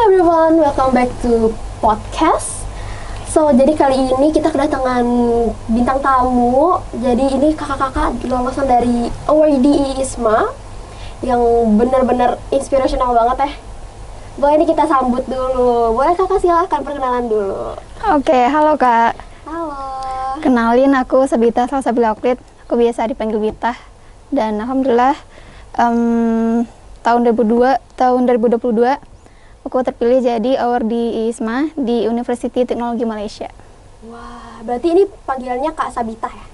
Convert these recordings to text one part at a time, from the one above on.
everyone, welcome back to podcast. So, jadi kali ini kita kedatangan bintang tamu. Jadi ini kakak-kakak lulusan dari awardee ISMA yang benar-benar inspirational banget ya. Boleh ini kita sambut dulu. Boleh kakak silahkan perkenalan dulu. Oke, halo kak. Halo. Kenalin, aku Sabita Salsabila Oklid. Aku biasa dipanggil Bita. Dan alhamdulillah tahun 2022 aku terpilih jadi awardee ISMA di University Teknologi Malaysia. Wah, berarti ini panggilannya Kak Sabita ya?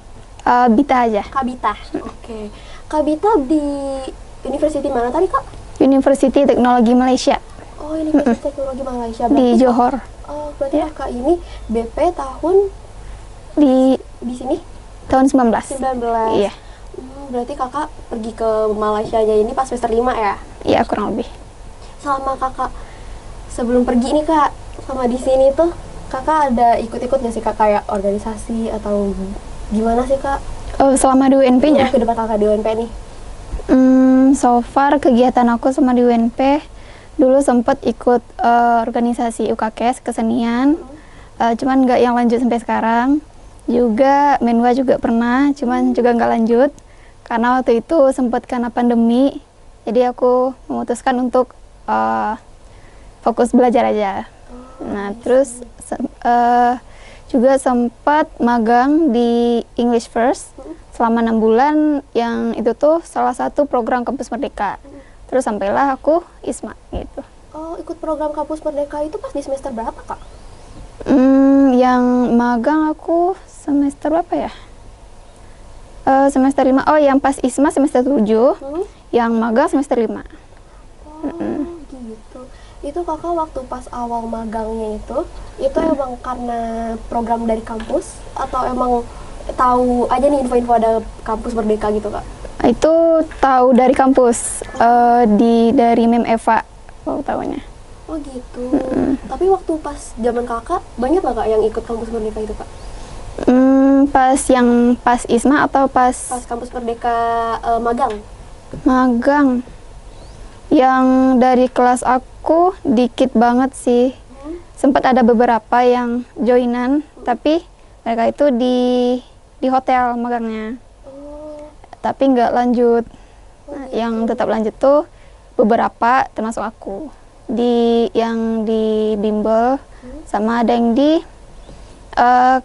Bita aja. Kak Bita. Oke. Kak Bita di university mana tadi Kak? University Teknologi Malaysia. Oh, University Teknologi Malaysia. Di Johor. Berarti Kakak ini BP tahun di sini? Tahun 19. 19. Iya. Berarti Kakak pergi ke Malaysia aja ini pas semester 5 ya? Iya, kurang lebih. Selama Kakak sebelum pergi nih Kak, sama di sini tuh Kakak ada ikut-ikut nggak sih Kak kayak organisasi atau gimana sih Kak? Selama di UNP-nya? Ke depan Kakak di UNP nih. So far kegiatan aku sama di UNP dulu sempat ikut organisasi UKKS kesenian, cuman nggak yang lanjut sampai sekarang. Juga Menwa juga pernah, cuman juga nggak lanjut karena waktu itu sempat karena pandemi, jadi aku memutuskan untuk fokus belajar aja. Nah, terus juga sempat magang di English First selama 6 bulan, yang itu tuh salah satu program Kampus Merdeka. Terus sampailah aku ISMA gitu. Oh, ikut program Kampus Merdeka itu pas di semester berapa Kak? Yang magang aku semester berapa ya? Semester 5. Oh, yang pas ISMA semester 7, yang magang semester 5. Gitu. Itu Kakak waktu pas awal magangnya itu emang karena program dari kampus atau emang tahu aja nih info-info ada Kampus Merdeka gitu Kak? Itu tahu dari kampus, dari Mem Eva aku tahunya. Oh gitu. Tapi waktu pas zaman Kakak banyak nggak Kak yang ikut Kampus Merdeka itu Kak? Pas ISMA atau pas Kampus Merdeka magang? Magang. Yang dari kelas aku dikit banget sih. Sempat ada beberapa yang joinan, tapi mereka itu di hotel magangnya. Tapi nggak lanjut. Nah, yang tetap lanjut tuh beberapa termasuk aku. Yang di Bimbel, sama ada yang di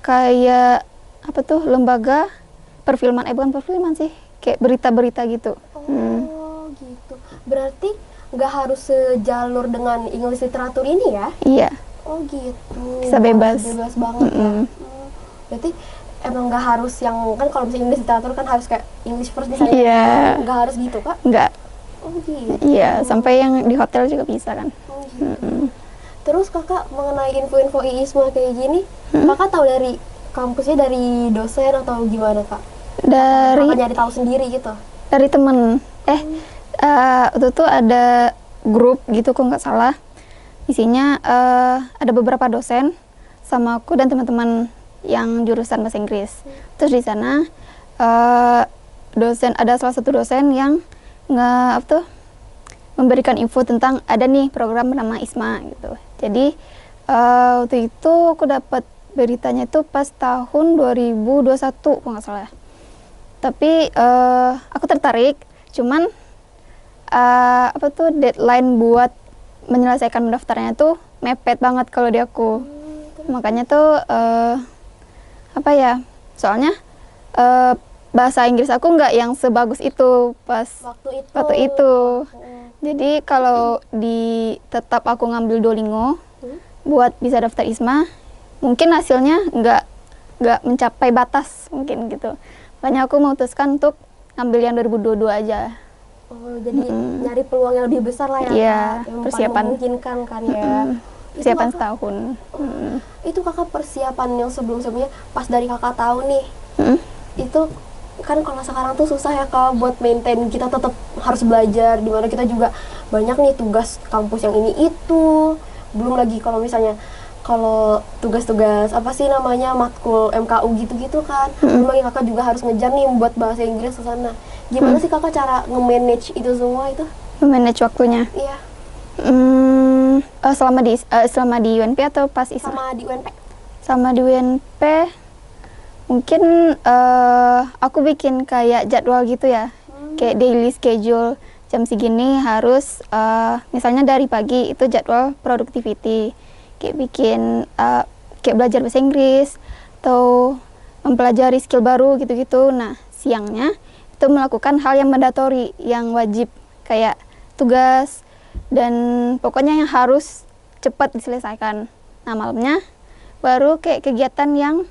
kayak apa tuh, lembaga perfilman, bukan perfilman sih, kayak berita-berita gitu. Gitu. Berarti nggak harus sejalur dengan English literatur ini ya? Iya. Oh gitu. Bisa bebas. Bebas banget ya. Berarti emang nggak harus yang, kan kalau misalnya English literatur kan harus kayak English first misalnya. Iya. Nggak harus gitu Kak? Nggak. Oh gitu. Iya, sampai yang di hotel juga bisa kan. Oh gitu. Terus Kakak mengenai info-info ISMA kayak gini, Kakak tahu dari kampusnya dari dosen atau gimana Kak? Kakak nyari tahu sendiri gitu? Dari temen. Waktu itu ada grup gitu kok nggak salah. Isinya ada beberapa dosen sama aku dan teman-teman yang jurusan bahasa Inggris. Terus di sana ada salah satu dosen yang memberikan info tentang ada nih program bernama ISMA gitu. Jadi waktu itu aku dapat beritanya itu pas tahun 2021 kalau nggak salah. Tapi aku tertarik, cuman deadline buat menyelesaikan pendaftarannya tuh mepet banget kalau di aku. Makanya tuh soalnya bahasa Inggris aku nggak yang sebagus itu pas waktu itu. Jadi kalau tetap aku ngambil Duolingo buat bisa daftar ISMA, mungkin hasilnya nggak mencapai batas mungkin gitu. Makanya aku memutuskan untuk ngambil yang 2022 aja. Oh, jadi nyari peluang yang lebih besar lah ya, Iya, yang persiapan. memungkinkan kan ya. Persiapan setahun. Itu Kakak persiapan yang sebelum-sebelumnya, pas dari Kakak tahu nih, itu kan kalau sekarang tuh susah ya Kak buat maintain, kita tetap harus belajar, dimana kita juga banyak nih tugas kampus yang ini itu, belum lagi kalau misalnya kalau tugas-tugas apa sih namanya matkul MKU gitu-gitu kan, belum lagi Kakak juga harus ngejar nih buat bahasa Inggris ke sana. Gimana sih Kakak cara nge-manage itu semua itu? Manage waktunya? Iya. selama di UNP atau pas ISMA? Sama di UNP. Sama di UNP mungkin aku bikin kayak jadwal gitu ya, kayak daily schedule. Jam segini harus misalnya dari pagi itu jadwal productivity, kayak bikin kayak belajar bahasa Inggris atau mempelajari skill baru gitu-gitu. Nah, siangnya itu melakukan hal yang mandatory, yang wajib, kayak tugas dan pokoknya yang harus cepat diselesaikan. Nah, malamnya baru kayak kegiatan yang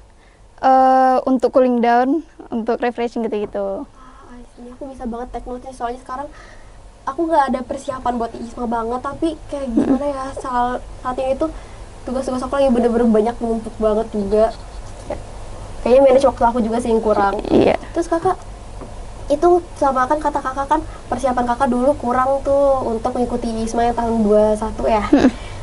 untuk cooling down, untuk refreshing gitu-gitu. Ini aku bisa banget take notes-nya, soalnya sekarang aku nggak ada persiapan buat ISMA banget, tapi kayak gimana ya, saat ini tuh tugas-tugas aku lagi bener-bener banyak, numpuk banget juga. Kayaknya manage waktu aku juga sih yang kurang. Iya. Terus kakak, itu sama kan kata kakak kan persiapan kakak dulu kurang tuh untuk mengikuti ISMA yang tahun 21 ya.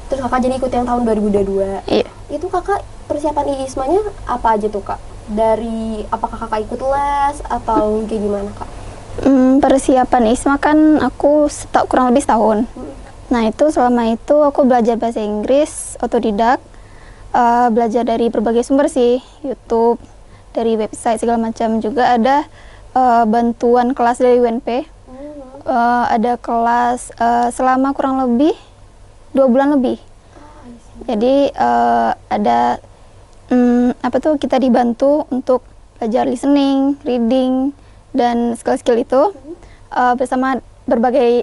Terus kakak jadi ikut yang tahun 2022. Iya. Itu kakak persiapan ISMA-nya apa aja tuh kak? Dari apakah kakak ikut les atau kayak gimana kak? Persiapan ISMA kan aku kurang lebih setahun. Nah itu selama itu aku belajar bahasa Inggris otodidak, belajar dari berbagai sumber sih, YouTube, dari website segala macam. Juga ada bantuan kelas dari UNP, ada kelas selama kurang lebih 2 bulan lebih. Jadi ada apa tuh, kita dibantu untuk belajar listening, reading, dan skill-skill itu bersama berbagai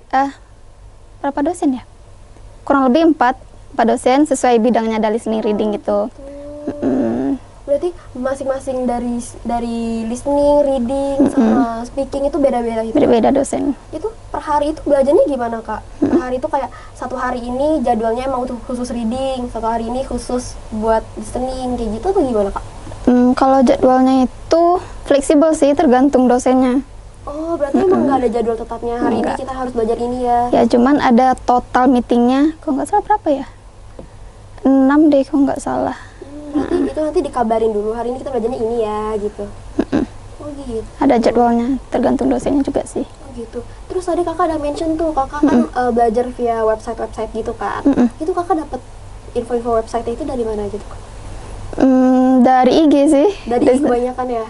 berapa dosen ya? Kurang lebih 4 dosen sesuai bidangnya, ada listening, reading gitu. Berarti masing-masing dari listening, reading, sama speaking itu beda-beda gitu? Beda-beda dosen. Itu per hari itu belajarnya gimana kak? Per hari itu kayak satu hari ini jadwalnya emang khusus reading, satu hari ini khusus buat listening, kayak gitu atau gimana kak? Kalau jadwalnya itu fleksibel sih, tergantung dosennya. Oh, berarti emang nggak ada jadwal tetapnya, hari ini kita harus belajar ini ya? Ya, cuman ada total meetingnya, kalau nggak salah berapa ya? 6 deh kalau nggak salah. Berarti itu nanti dikabarin dulu, hari ini kita belajarnya ini ya, gitu. Oh gitu. Ada jadwalnya, tergantung dosennya juga sih. Oh gitu. Terus tadi kakak ada mention tuh, kakak kan belajar via website gitu kan. Itu kakak dapat info-info website itu dari mana gitu kak? Dari IG sih. Dari IG kebanyakan ya?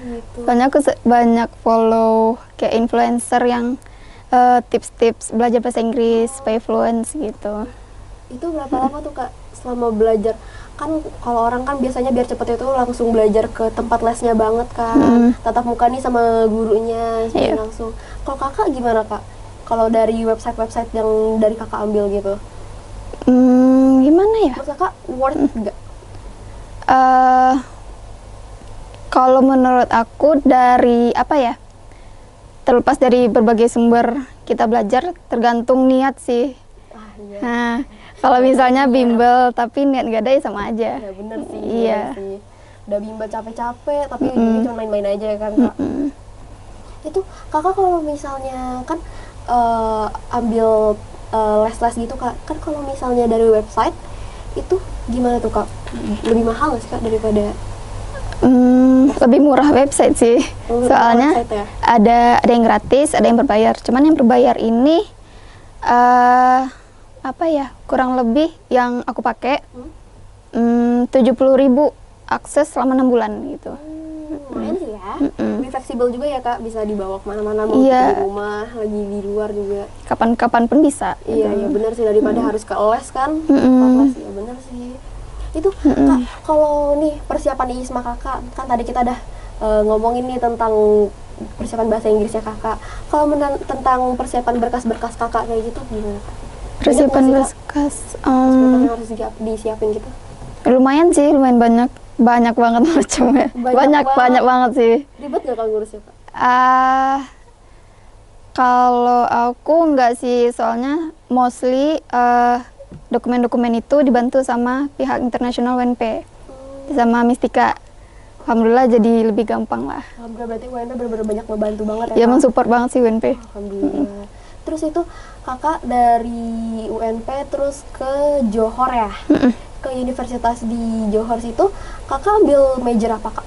Gitu. Banyak follow kayak influencer yang tips-tips belajar bahasa Inggris supaya fluent gitu. Itu berapa lama tuh kak selama belajar? Kan kalau orang kan biasanya biar cepet itu langsung belajar ke tempat lesnya banget kan, tatap muka nih sama gurunya langsung. Kalau kakak gimana kak? Kalau dari website-website yang dari kakak ambil gitu? Gimana ya? Menurut kakak worth nggak? Kalau menurut aku dari apa ya, terlepas dari berbagai sumber kita belajar, tergantung niat sih. Iya. Nah, kalau misalnya bimbel tapi niat nggak ada ya sama aja. Ya bener sih. Iya. Bener sih. Udah bimbel capek-capek tapi ini cuma main-main aja kan kak. Itu kakak kalau misalnya kan ambil les-les gitu kak, kan kalau misalnya dari website itu gimana tuh kak? Lebih mahal nggak sih kak daripada? Lebih murah website sih. Soalnya website ya? ada yang gratis, ada yang berbayar. Cuman yang berbayar ini apa ya, kurang lebih yang aku pakai 70.000 akses selama 6 bulan gitu. Lumayan sih ya. Lebih fleksibel juga ya kak, bisa dibawa kemana-mana, mau di rumah, lagi di luar juga. Kapan-kapan pun bisa. Iya, iya benar sih, daripada harus ke les kan. Les ya benar sih. Itu kak, kalau nih persiapan ISMA kakak, kan tadi kita udah ngomongin nih tentang persiapan bahasa Inggrisnya kakak. Kalau tentang persiapan berkas-berkas kakak kayak gitu gimana kak? Persiapan berkas yang harus disiapin gitu? Lumayan sih, lumayan banyak banget macamnya. Banyak banget sih. Ribet nggak kak ngurusnya kak? Kalau aku nggak sih, soalnya mostly dokumen-dokumen itu dibantu sama pihak internasional UNP sama Mistika. Alhamdulillah jadi lebih gampang lah. Alhamdulillah, berarti UNP benar-benar banyak membantu banget ya. Ya, mensupport banget sih UNP. Alhamdulillah. Terus itu kakak dari UNP terus ke Johor ya? Ke universitas di Johor situ kakak ambil major apa kak?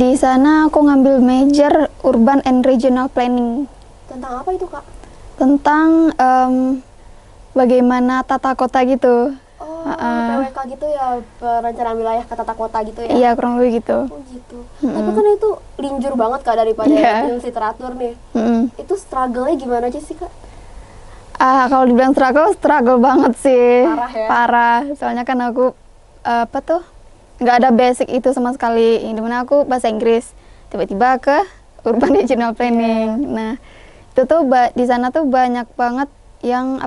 Di sana aku ngambil major Urban and Regional Planning. Tentang apa itu kak? Tentang bagaimana tata kota gitu. Oh, PWK gitu ya, perencanaan wilayah ke tata kota gitu ya? Iya, kurang lebih gitu. Oh gitu. Tapi kan itu linjur banget Kak daripada ilmu literatur nih. Itu struggle-nya gimana aja sih Kak? Kalau dibilang struggle banget sih. Parah ya? Parah. Soalnya kan aku nggak ada basic itu sama sekali. Yang dimana aku bahasa Inggris, tiba-tiba ke urban regional planning. Nah, itu tuh di sana tuh banyak banget yang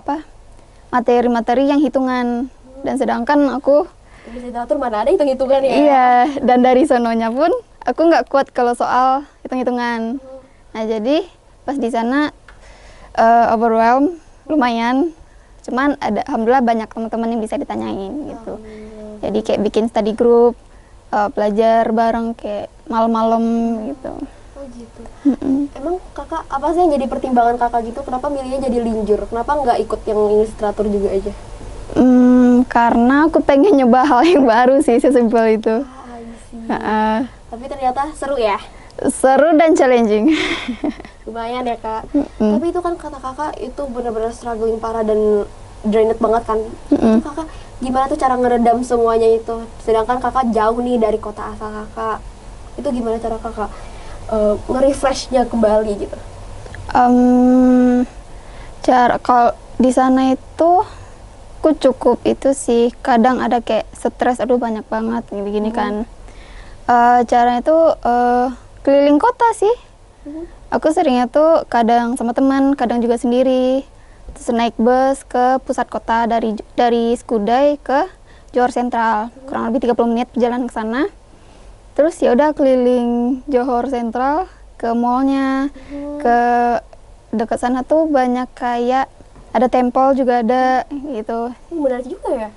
materi-materi yang hitungan. Dan sedangkan aku literatur mana ada hitung-hitungan ya? iya, dan dari sononya pun aku nggak kuat kalau soal hitung-hitungan. Nah, jadi pas di sana overwhelmed lumayan. Cuman alhamdulillah banyak teman-teman yang bisa ditanyain gitu. Jadi kayak bikin study group, belajar bareng kayak malam-malam gitu. Oh gitu. Emang kakak apa sih yang jadi pertimbangan kakak gitu? Kenapa milihnya jadi linjur? Kenapa nggak ikut yang literatur juga aja? Karena aku pengen nyoba hal yang baru sih, sesimpel itu. Tapi ternyata seru ya? Seru dan challenging. Lumayan ya Kak. Tapi itu kan kata kakak itu benar-benar struggling parah dan drained banget kan. Itu kakak gimana tuh cara ngeredam semuanya itu? Sedangkan kakak jauh nih dari kota asal kakak. Itu gimana cara kakak nge-refreshnya kembali gitu? Cara kalau di sana itu aku cukup itu sih, kadang ada kayak stres, aduh banyak banget gini-gini kan. Caranya itu keliling kota sih. Aku seringnya tuh kadang sama teman, kadang juga sendiri. Terus naik bus ke pusat kota dari Skudai ke Johor Sentral. Kurang lebih 30 menit perjalanan ke sana. Terus ya udah keliling Johor Sentral ke mallnya, ke dekat sana tuh banyak kayak ada temple juga ada gitu. Benar juga ya.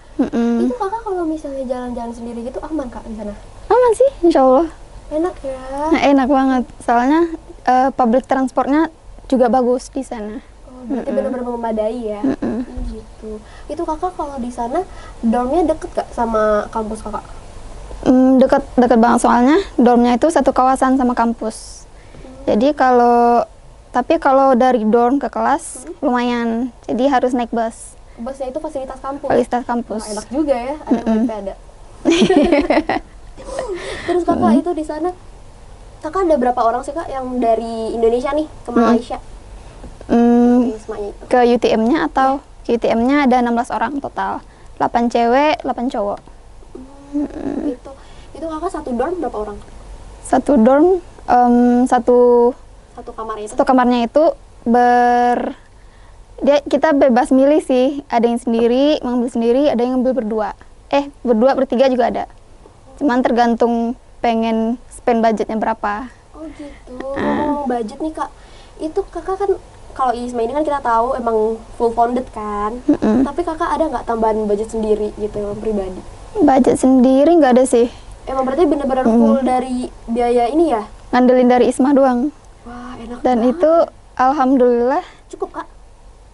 Itu kakak kalau misalnya jalan-jalan sendiri gitu aman Kak di sana? Aman sih, insya Allah. Enak ya. Nah, enak banget. Soalnya public transportnya juga bagus di sana. Oh, berarti benar-benar memadai ya. Gitu. Itu kakak kalau di sana dormnya deket gak sama kampus kakak? Deket banget, soalnya dormnya itu satu kawasan sama kampus. Jadi tapi kalau dari dorm ke kelas lumayan, jadi harus naik bus. Busnya itu fasilitas kampus? Fasilitas kampus. Wah, enak juga ya, ada UNP ada. Terus kakak itu di sana, kakak ada berapa orang sih Kak yang dari Indonesia nih ke Malaysia? Ke UTM-nya atau ke UTM-nya ada 16 orang total, 8 cewek, 8 cowok. Itu kakak satu dorm berapa orang? Satu dorm satu kamarnya itu kita bebas milih sih, ada yang sendiri ngambil sendiri, ada yang ngambil berdua bertiga juga ada. Cuman tergantung pengen spend budgetnya berapa. Oh gitu. Ngomong budget nih Kak, itu kakak kan kalau ISMA ini kan kita tahu emang full funded kan. Tapi kakak ada nggak tambahan budget sendiri gitu yang pribadi? Budget sendiri nggak ada sih. Emang berarti benar-benar full dari biaya ini ya? Ngandelin dari ISMA doang. Wah enak dan banget. itu alhamdulillah cukup Kak?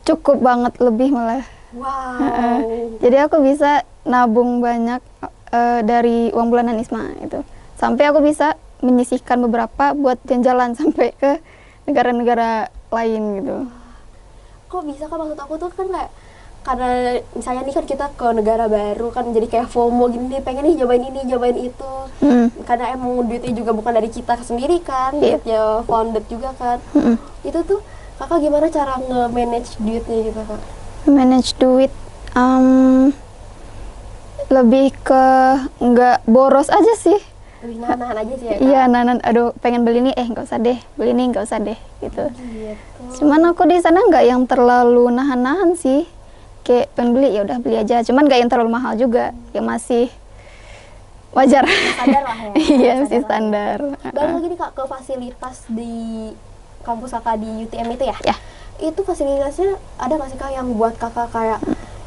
Cukup banget, lebih malah. Wow. Jadi aku bisa nabung banyak dari uang bulanan ISMA itu. Sampai aku bisa menyisihkan beberapa buat jalan-jalan sampai ke negara-negara lain gitu. Kok bisa Kak? Maksud aku tuh kan kayak karena misalnya nih kan kita ke negara baru kan jadi kayak FOMO gini, pengen nih cobain ini, cobain itu. Karena emang duitnya juga bukan dari kita sendiri kan, duitnya founded juga kan. Itu tuh kakak gimana cara nge-manage duitnya gitu Kak? Manage duit, lebih ke nggak boros aja sih. Lebih nahan aja sih ya Kak? Iya, nahan. Aduh pengen beli ini, nggak usah deh. Beli ini nggak usah deh gitu. Cuman aku di sana nggak yang terlalu nahan-nahan sih. Kayak pengen beli ya udah beli aja. Cuman nggak yang terlalu mahal juga. Ya masih wajar. Standar lah ya. Iya, masih standar. Balik lagi nih Kak ke fasilitas di kampus kakak di UTM itu ya? Ya. Itu fasilitasnya ada nggak sih Kak yang buat kakak kayak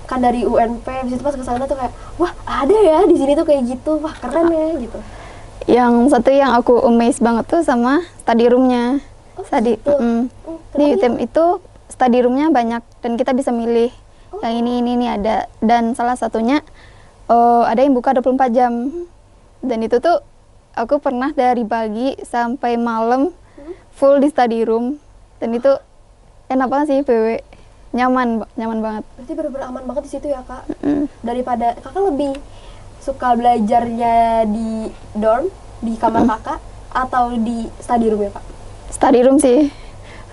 kan dari UNP, habis itu pas ke sana tuh kayak wah ada ya di sini tuh kayak gitu, wah keren ya gitu. Yang satu yang aku amazed banget tuh sama study roomnya. Di UTM itu study roomnya banyak dan kita bisa milih yang ini ada, dan salah satunya ada yang buka 24 jam. Dan itu tuh aku pernah dari pagi sampai malam full di study room, dan itu enak banget sih PW. nyaman banget. Berarti bener-bener aman banget di situ ya kak. Daripada kakak lebih suka belajarnya di dorm, di kamar kakak, atau di study room ya kak? Study room sih,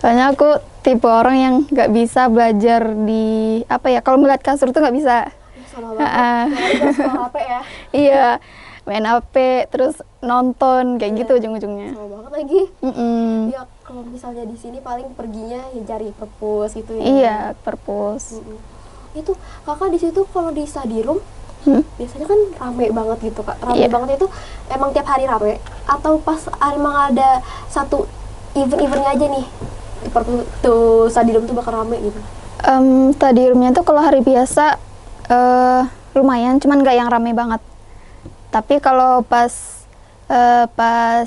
soalnya aku tipe orang yang nggak bisa belajar di apa ya, kalau melihat kasur tuh nggak bisa. Sama banget, kita scroll HP ya. Iya, main HP terus nonton kayak gitu ujung-ujungnya. Sama banget lagi. Ya kalau misalnya di sini paling perginya ya cari perpus gitu ya. Iya, perpus. Itu kakak di situ kalau di study room biasanya kan rame banget gitu kak. Rame banget itu emang tiap hari rame atau pas emang ada satu event-eventnya aja nih tuh study room tuh bakal rame gitu? Study roomnya tuh kalau hari biasa lumayan, cuman nggak yang rame banget. Tapi kalau pas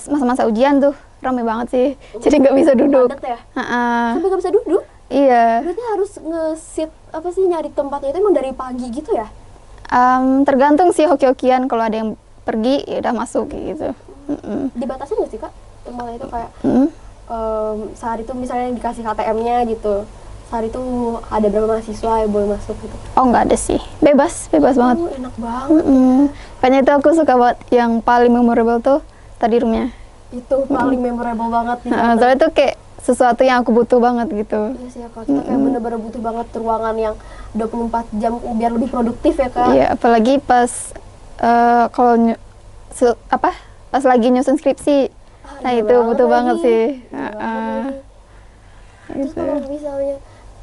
masa-masa ujian tuh rame banget sih, jadi nggak bisa duduk. Padet ya? Sampai nggak bisa duduk? Iya. Berarti harus nge-sit apa sih, nyari tempatnya itu emang dari pagi gitu ya? Tergantung sih hoki-hokian, kalau ada yang pergi ya udah masuk kayak gitu. Dibatasin nggak sih kak tempatnya itu kayak sehari itu misalnya dikasih KTM-nya gitu, sehari itu ada berapa mahasiswa yang boleh masuk gitu? Oh nggak ada sih, bebas banget. Enak banget. Makanya itu aku suka banget, yang paling memorable tuh study roomnya. Itu paling memorable banget nih. Soalnya itu kayak sesuatu yang aku butuh banget gitu. Iya sih ya kak, kita kayak bener-bener butuh banget ruangan yang 24 jam biar lebih produktif ya kak. Iya, apalagi pas kalau pas lagi nyusun skripsi, nah itu butuh banget sih.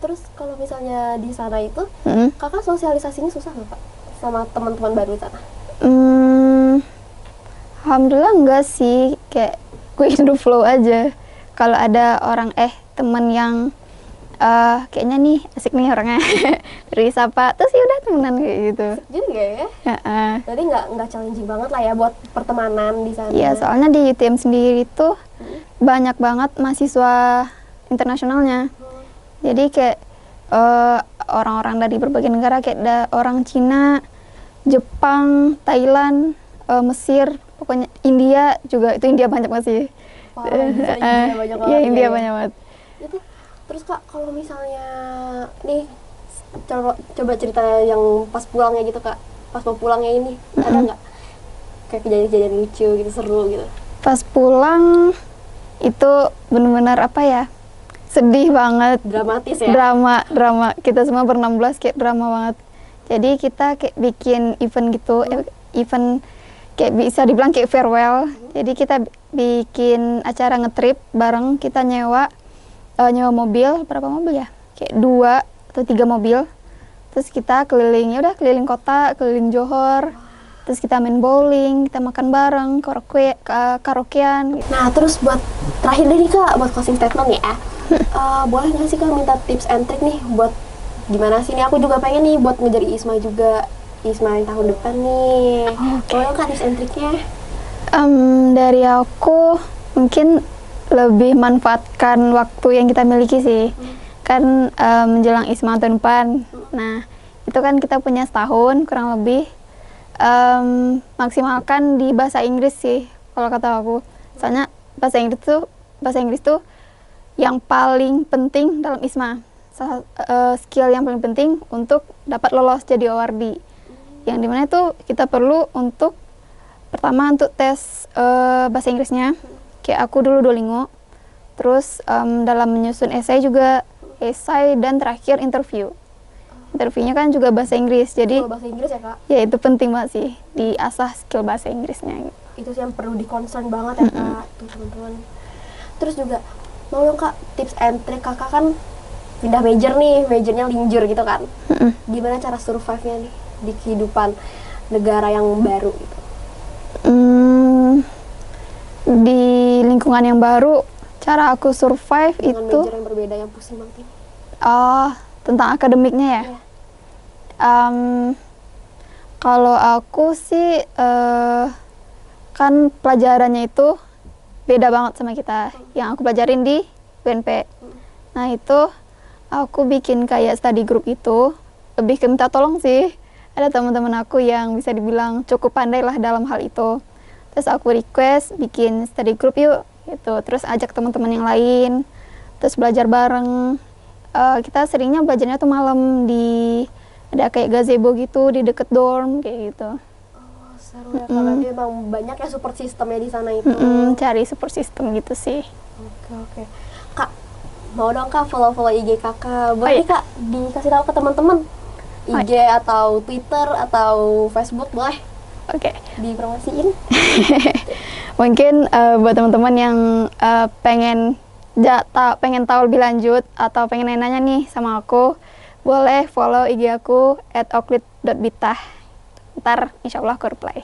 Terus kalau misalnya di sana itu kakak sosialisasinya susah nggak kak sama teman-teman baru di sana? Alhamdulillah enggak sih, kayak gue hidup flow aja. Kalau ada orang teman yang kayaknya nih asik nih orangnya, dari sapa terus ya udah temenan kayak gitu. Jadi nggak ya? Jadi nggak challenging banget lah ya buat pertemanan di sana. Iya, soalnya di UTM sendiri itu banyak banget mahasiswa internasionalnya. Jadi kayak orang-orang dari berbagai negara, kayak ada orang Cina, Jepang, Thailand, Mesir, pokoknya India juga, itu India banyak banget sih. India banyak banget. Iya, India banyak banget. Itu terus kak kalau misalnya nih coba cerita yang pas pulangnya gitu kak, pas mau pulangnya ini ada nggak kayak kejadian-kejadian lucu gitu, seru gitu? Pas pulang itu benar-benar apa ya, sedih banget, dramatis ya. Drama kita semua ber-16 kayak drama banget. Jadi kita kayak bikin event gitu, event kayak bisa dibilang kayak farewell. Jadi kita bikin acara ngetrip bareng, kita nyewa mobil, berapa mobil ya? Kayak 2 atau 3 mobil. Terus kita keliling, ya udah keliling kota, keliling Johor. Terus kita main bowling, kita makan bareng, karaokean. Gitu. Nah, terus buat terakhir deh nih kak, buat closing statement ya. Boleh nggak sih kak minta tips and trick nih buat gimana sih nih? Aku juga pengen nih buat ngejar ISMA juga, ISMA yang tahun depan nih. Boleh kak tips and tricknya? Dari aku mungkin lebih manfaatkan waktu yang kita miliki sih. Kan menjelang ISMA tahun depan. Nah, itu kan kita punya setahun kurang lebih. Maksimalkan di bahasa Inggris sih kalau kata aku. Soalnya bahasa Inggris tuh yang paling penting dalam ISMA. Skill yang paling penting untuk dapat lolos jadi awardee. Yang dimana itu kita perlu untuk pertama untuk tes bahasa Inggrisnya. Kayak aku dulu Duolingo. Terus dalam menyusun esai juga esai, dan terakhir interview. Interviewnya kan juga bahasa Inggris, jadi bahasa Inggris ya kak? Ya itu penting banget sih, diasah skill bahasa Inggrisnya. Itu sih yang perlu di-concern banget ya kak, tuh teman-teman. Terus juga mau dong kak tips and trick, kakak kan pindah major nih, majornya linjur gitu kan. Gimana cara survive-nya nih di kehidupan negara yang baru gitu? Di lingkungan yang baru, cara aku survive dengan itu major yang berbeda yang pusing banget ini. Tentang akademiknya ya. Kalau aku sih kan pelajarannya itu beda banget sama kita yang aku pelajarin di UNP. Nah itu aku bikin kayak study group itu, lebih ke minta tolong sih. Ada teman-teman aku yang bisa dibilang cukup pandai lah dalam hal itu. Terus aku request bikin study group yuk gitu. Terus ajak teman-teman yang lain, terus belajar bareng. kita seringnya belajarnya tuh malam di ada kayak gazebo gitu di deket dorm kayak gitu. Oh, seru ya Kak. Berarti emang banyak ya support sistemnya di sana itu. Cari support system gitu sih. Oke. Kak, mau dong Kak follow IG Kakak. Boleh nih, Kak dikasih tahu ke teman-teman. IG atau Twitter atau Facebook boleh? Oke. Dipromosiin. Mungkin buat teman-teman yang pengen tahu lebih lanjut atau pengen nanya nih sama aku, boleh follow IG aku @oklid.bitah. Ntar insya Allah aku reply.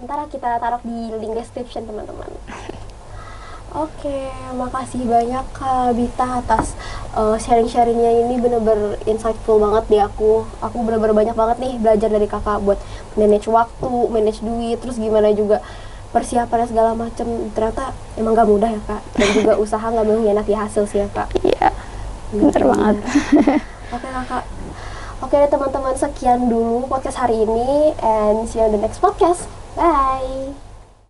Ntar kita taruh di link description teman-teman. Oke, makasih banyak Kak Bita atas sharing-sharingnya ini, bener-bener insightful banget di aku. Aku bener-bener banyak banget nih belajar dari Kakak buat manage waktu, manage duit, terus gimana juga persiapannya segala macam. Ternyata emang gak mudah ya Kak, dan juga usaha gak mengkhianati hasil sih ya Kak. Iya, bener banget. Oke Kakak. Oke teman-teman, sekian dulu podcast hari ini, and see you on the next podcast. Bye!